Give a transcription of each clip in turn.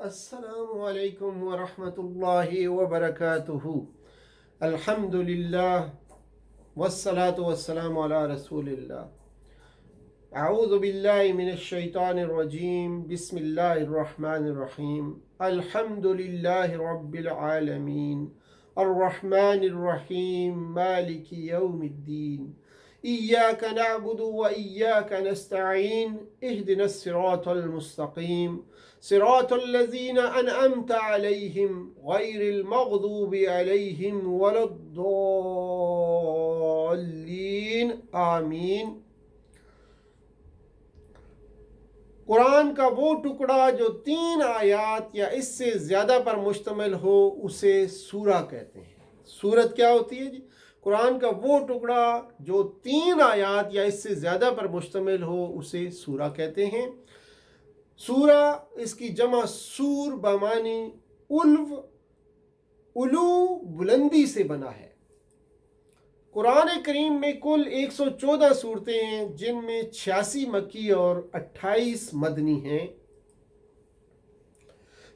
السلام علیکم ورحمۃ اللہ وبرکاتہ. الحمد للہ والصلاة والسلام علی رسول اللہ. اعوذ باللہ من الشیطان الرجیم. بسم اللہ الرحمن الرحیم. الحمد للہ رب العالمین الرحمن الرحیم مالک یوم الدین. ایاک نعبد و ایاک نستعین. اہدنا الصراط المستقیم صراط الذین انعمت علیہم غیر المغضوب علیہم ولا الضالین آمین. قرآن کا وہ ٹکڑا جو 3 آیات یا اس سے زیادہ پر مشتمل ہو اسے سورہ کہتے ہیں. سورت کیا ہوتی ہے جی؟ قرآن کا وہ ٹکڑا جو 3 آیات یا اس سے زیادہ پر مشتمل ہو اسے سورہ کہتے ہیں. سورہ اس کی جمع سور بمانی علو بلندی سے بنا ہے. قرآن کریم میں کل 114 صورتیں ہیں جن میں 86 مکی اور 28 مدنی ہیں.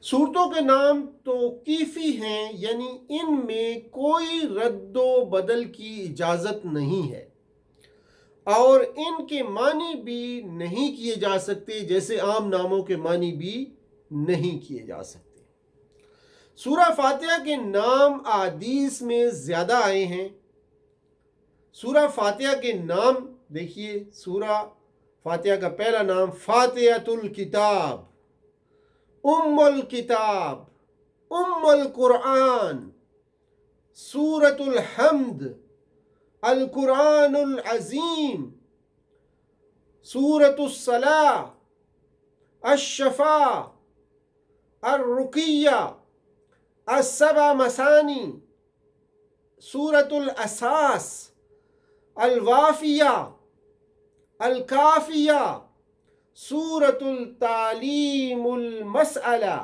صورتوں کے نام توقیفی ہیں، یعنی ان میں کوئی رد و بدل کی اجازت نہیں ہے اور ان کے معنی بھی نہیں کیے جا سکتے، جیسے عام ناموں کے معنی بھی نہیں کیے جا سکتے. سورہ فاتحہ کے نام احادیث میں زیادہ آئے ہیں. سورہ فاتحہ کے نام دیکھیے، سورہ فاتحہ کا پہلا نام فاتحۃ الکتاب، ام الکتاب، ام القرآن، سورۃ الحمد، القرآن العظیم، سورۃ الصلاۃ، الشفاء، الرقیہ، السبع مثانی، سورۃ الاساس، الوافیہ، الکافیہ، سورۃ التعلیم المسئلہ.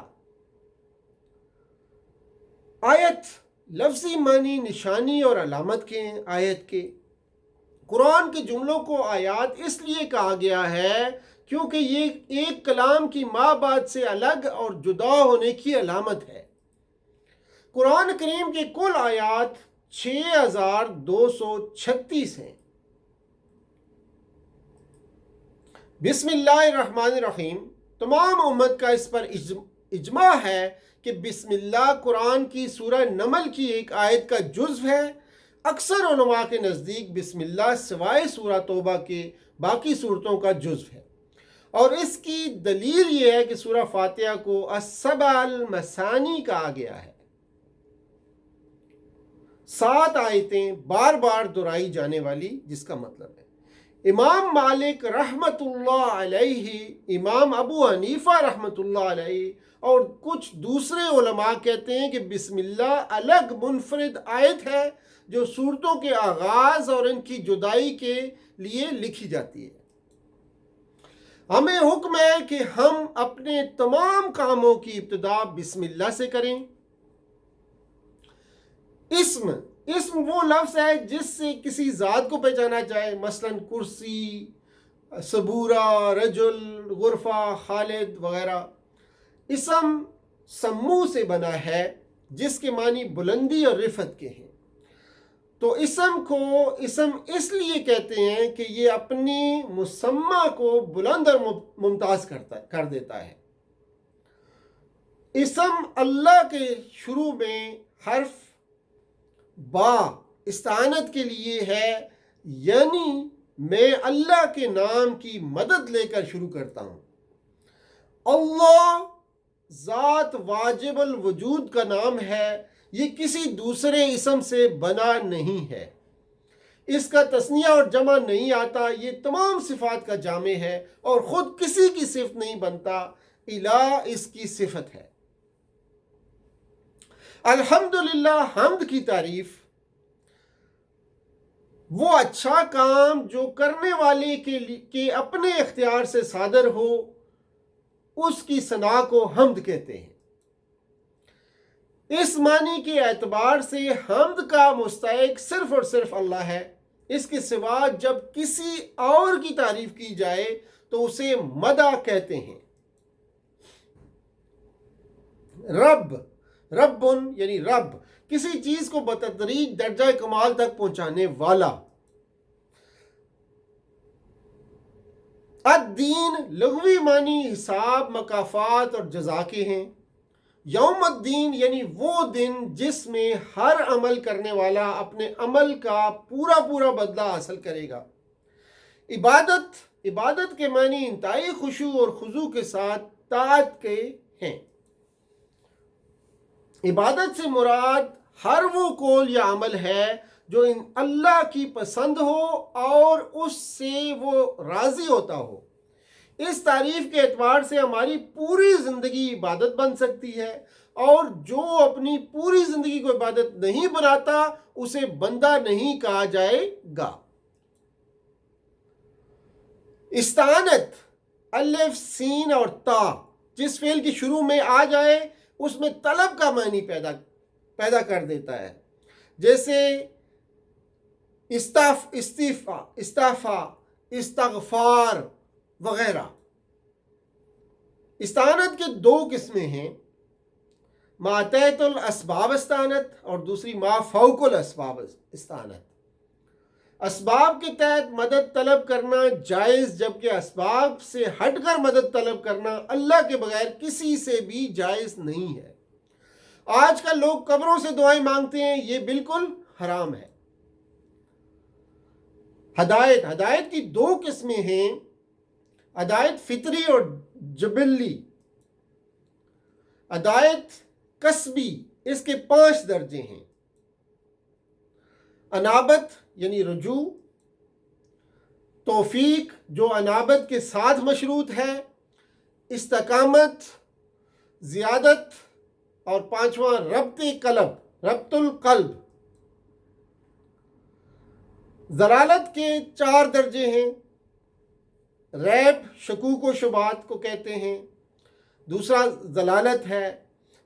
آیت لفظی معنی نشانی اور علامت کے ہیں. آیت کے قرآن کے جملوں کو آیات اس لیے کہا گیا ہے کیونکہ یہ ایک کلام کی ماں بعد سے الگ اور جدا ہونے کی علامت ہے. قرآن کریم کے کل آیات 6236 ہیں. بسم اللہ الرحمن الرحیم. تمام امت کا اس پر اجماع ہے کہ بسم اللہ قرآن کی سورہ نمل کی ایک آیت کا جزو ہے. اکثر علماء کے نزدیک بسم اللہ سوائے سورہ توبہ کے باقی صورتوں کا جزو ہے، اور اس کی دلیل یہ ہے کہ سورہ فاتحہ کو السبع المثانی کہا گیا ہے. 7 آیتیں بار بار دہرائی جانے والی، جس کا مطلب ہے امام مالک رحمۃ اللہ علیہ، امام ابو حنیفہ رحمۃ اللہ علیہ اور کچھ دوسرے علماء کہتے ہیں کہ بسم اللہ الگ منفرد آیت ہے جو صورتوں کے آغاز اور ان کی جدائی کے لیے لکھی جاتی ہے. ہمیں حکم ہے کہ ہم اپنے تمام کاموں کی ابتدا بسم اللہ سے کریں. اسم وہ لفظ ہے جس سے کسی ذات کو پہچانا جائے، مثلا کرسی، صبورہ، رجل، غرفہ، خالد وغیرہ. اسم سمو سے بنا ہے جس کے معنی بلندی اور رفعت کے ہیں. تو اسم کو اسم اس لیے کہتے ہیں کہ یہ اپنی مسمہ کو بلند اور ممتاز کر دیتا ہے. اسم اللہ کے شروع میں حرف با استعانت کے لیے ہے، یعنی میں اللہ کے نام کی مدد لے کر شروع کرتا ہوں. اللہ ذات واجب الوجود کا نام ہے، یہ کسی دوسرے اسم سے بنا نہیں ہے، اس کا تثنیہ اور جمع نہیں آتا، یہ تمام صفات کا جامع ہے اور خود کسی کی صفت نہیں بنتا، الہ اس کی صفت ہے. الحمدللہ، حمد کی تعریف وہ اچھا کام جو کرنے والے کے اپنے اختیار سے صادر ہو، اس کی ثنا کو حمد کہتے ہیں. اس معنی کے اعتبار سے حمد کا مستحق صرف اور صرف اللہ ہے. اس کے سوا جب کسی اور کی تعریف کی جائے تو اسے مدح کہتے ہیں. رب، ربن یعنی رب، کسی چیز کو بتدریج درجہ کمال تک پہنچانے والا۔ الدین لغوی معنی حساب، مکافات اور جزا کے ہیں۔ یوم الدین یعنی وہ دن جس میں ہر عمل کرنے والا اپنے عمل کا پورا پورا بدلہ حاصل کرے گا۔ عبادت کے معنی انتہائی خشوع اور خضوع کے ساتھ طاعت کے ہیں۔ عبادت سے مراد ہر وہ قول یا عمل ہے جو اللہ کی پسند ہو اور اس سے وہ راضی ہوتا ہو۔ اس تعریف کے اعتبار سے ہماری پوری زندگی عبادت بن سکتی ہے، اور جو اپنی پوری زندگی کو عبادت نہیں بناتا اسے بندہ نہیں کہا جائے گا۔ استعانت، الف سین اور تا، جس فعل کی شروع میں آ جائے اس میں طلب کا معنی پیدا کر دیتا ہے، جیسے استعفا، استغفار وغیرہ۔ استعانت کے دو قسمیں ہیں، ما تحت الاسباب استعانت اور دوسری ما فوق الاسباب استعانت۔ اسباب کے تحت مدد طلب کرنا جائز، جبکہ اسباب سے ہٹ کر مدد طلب کرنا اللہ کے بغیر کسی سے بھی جائز نہیں ہے۔ آج کل لوگ قبروں سے دعائیں مانگتے ہیں، یہ بالکل حرام ہے۔ ہدایت کی دو قسمیں ہیں، ہدایت فطری اور جبلی۔ ہدایت کسبی، اس کے 5 درجے ہیں۔ انابت یعنی رجوع، توفیق جو انابت کے ساتھ مشروط ہے، استقامت، زیادت، اور 5واں ربط القلب۔ ضلالت کے 4 درجے ہیں، ریب، شکوک و شبہات کو کہتے ہیں، دوسرا ضلالت ہے،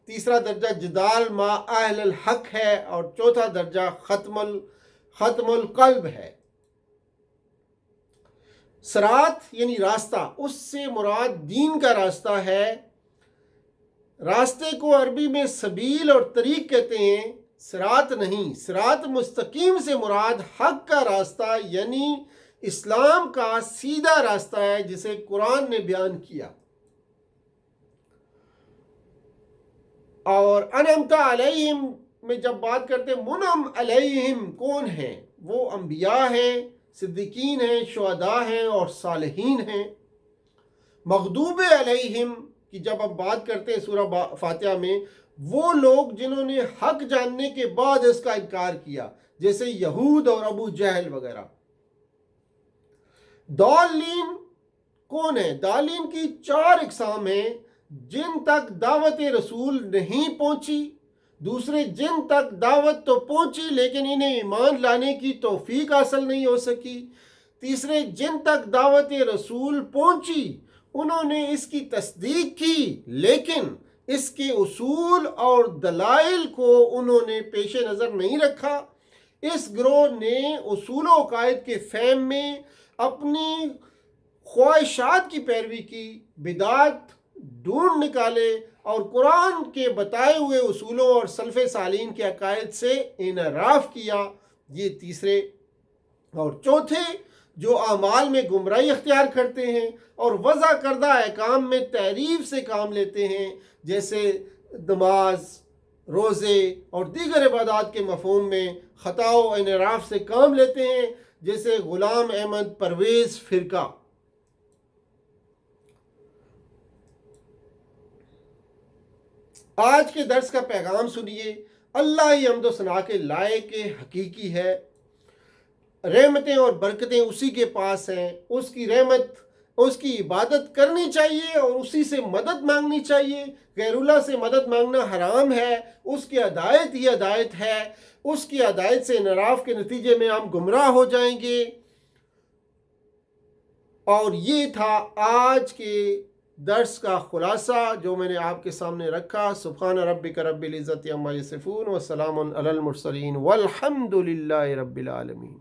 تیسرا درجہ جدال ما اہل الحق ہے، اور چوتھا درجہ ختم القلب ہے۔ صراط یعنی راستہ، اس سے مراد دین کا راستہ ہے۔ راستے کو عربی میں سبیل اور طریق کہتے ہیں، صراط نہیں۔ صراط مستقیم سے مراد حق کا راستہ یعنی اسلام کا سیدھا راستہ ہے، جسے قرآن نے بیان کیا۔ اور انعمت علیہم میں جب بات کرتے ہیں، منعم علیہم کون ہیں؟ وہ انبیاء ہیں، صدیقین ہیں، شہداء ہیں اور صالحین ہیں۔ مغضوب علیہم کی جب ہم بات کرتے ہیں سورہ فاتحہ میں، وہ لوگ جنہوں نے حق جاننے کے بعد اس کا انکار کیا، جیسے یہود اور ابو جہل وغیرہ۔ ضالین کون ہیں؟ ضالین کی 4 اقسام ہیں، جن تک دعوت رسول نہیں پہنچی، دوسرے جن تک دعوت تو پہنچی لیکن انہیں ایمان لانے کی توفیق حاصل نہیں ہو سکی، تیسرے جن تک دعوت رسول پہنچی انہوں نے اس کی تصدیق کی لیکن اس کے اصول اور دلائل کو انہوں نے پیش نظر نہیں رکھا۔ اس گروہ نے اصول و عقائد کے فہم میں اپنی خواہشات کی پیروی کی، بدعت ڈھونڈ نکالے اور قرآن کے بتائے ہوئے اصولوں اور سلف صالحین کے عقائد سے انحراف کیا۔ یہ تیسرے۔ اور چوتھے جو اعمال میں گمراہی اختیار کرتے ہیں اور وضع کردہ احکام میں تحریف سے کام لیتے ہیں، جیسے نماز، روزے اور دیگر عبادات کے مفہوم میں خطا و انحراف سے کام لیتے ہیں، جیسے غلام احمد پرویز فرقہ۔ آج کے درس کا پیغام سنیے۔ اللہ ہی حمد و ثنا کے لائق حقیقی ہے، رحمتیں اور برکتیں اسی کے پاس ہیں۔ اس کی رحمت، اس کی عبادت کرنی چاہیے اور اسی سے مدد مانگنی چاہیے۔ غیر اللہ سے مدد مانگنا حرام ہے، اس کی ہدایت ہی ہدایت ہے، اس کی ہدایت سے انحراف کے نتیجے میں ہم گمراہ ہو جائیں گے۔ اور یہ تھا آج کے درس کا خلاصہ جو میں نے آپ کے سامنے رکھا۔ سبحان ربک رب العزت عما یصفون وسلام علی المرسلین والحمد للہ رب العالمین۔